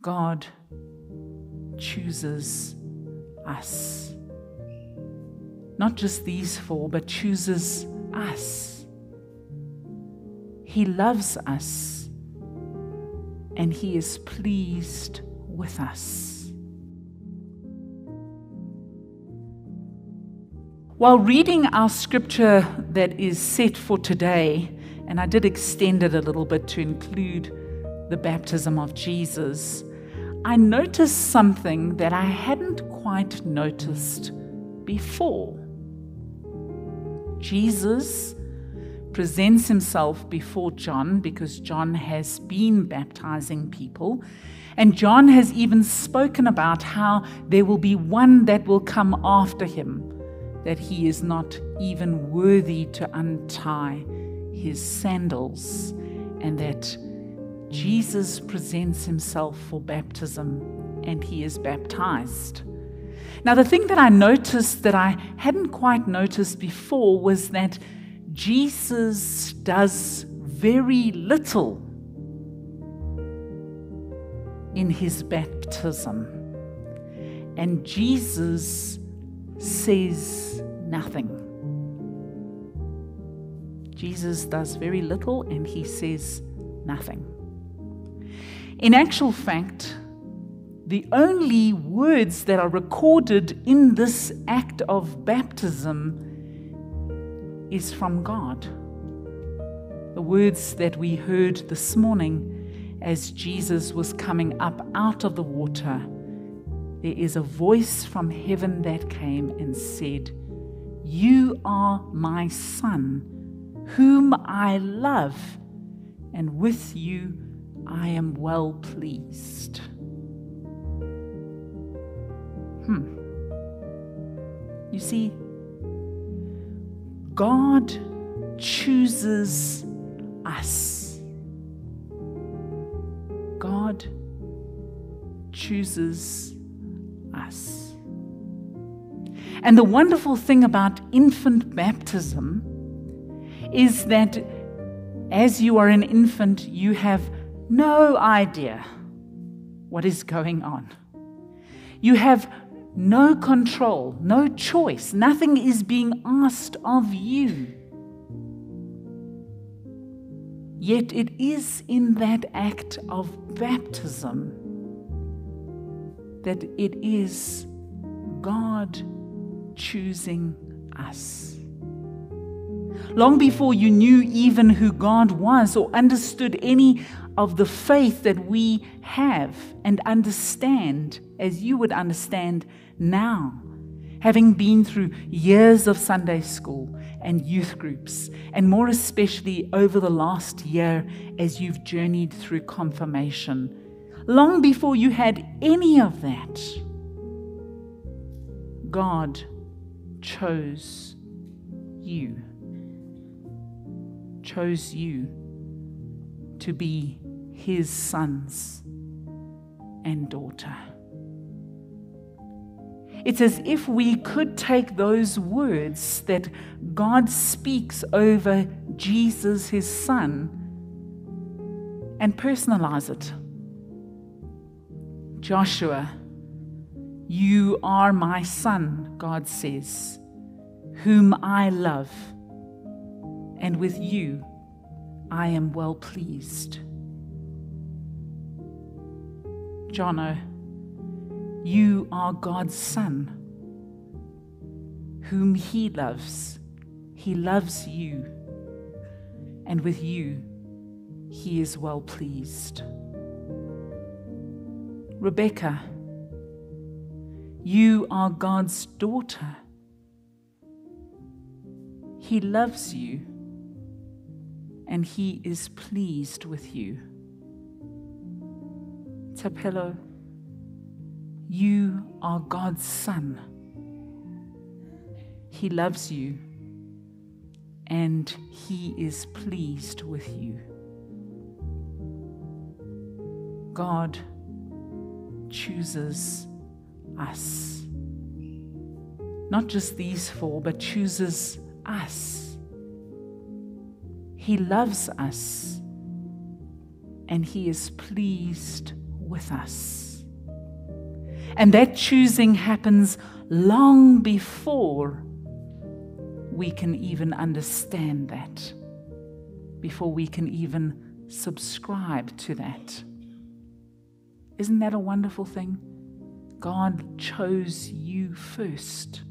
God chooses us. Not just these four, but chooses us. He loves us, and He is pleased with us. While reading our scripture that is set for today, and I did extend it a little bit to include the baptism of Jesus, I noticed something that I hadn't quite noticed before. Jesus presents himself before John because John has been baptizing people, and John has even spoken about how there will be one that will come after him, that he is not even worthy to untie his sandals, and that Jesus presents himself for baptism and he is baptized. Now, the thing that I noticed that I hadn't quite noticed before was that Jesus does very little in his baptism, and Jesus says nothing. Jesus does very little and he says nothing. In actual fact, the only words that are recorded in this act of baptism is from God. The words that we heard this morning as Jesus was coming up out of the water, there is a voice from heaven that came and said, "You are my Son, whom I love, and with you I am well pleased." You see, God chooses us. God chooses us. And the wonderful thing about infant baptism is that as you are an infant, you have no idea what is going on. You have no control, no choice. Nothing is being asked of you. Yet it is in that act of baptism that it is God choosing us. Long before you knew even who God was or understood any of the faith that we have and understand as you would understand now, having been through years of Sunday school and youth groups, and more especially over the last year as you've journeyed through confirmation, long before you had any of that, God chose you to be His sons and daughter. It's as if we could take those words that God speaks over Jesus, His Son, and personalize it. Joshua, you are my son, God says, whom I love, and with you I am well pleased. Jono, you are God's son, whom He loves. He loves you, and with you He is well pleased. Rebecca, you are God's daughter. He loves you, and He is pleased with you. Tapelo, you are God's son. He loves you, and He is pleased with you. God chooses us. Not just these four, but chooses us. He loves us, and He is pleased with us. And that choosing happens long before we can even understand that, before we can even subscribe to that. Isn't that a wonderful thing? God chose you first.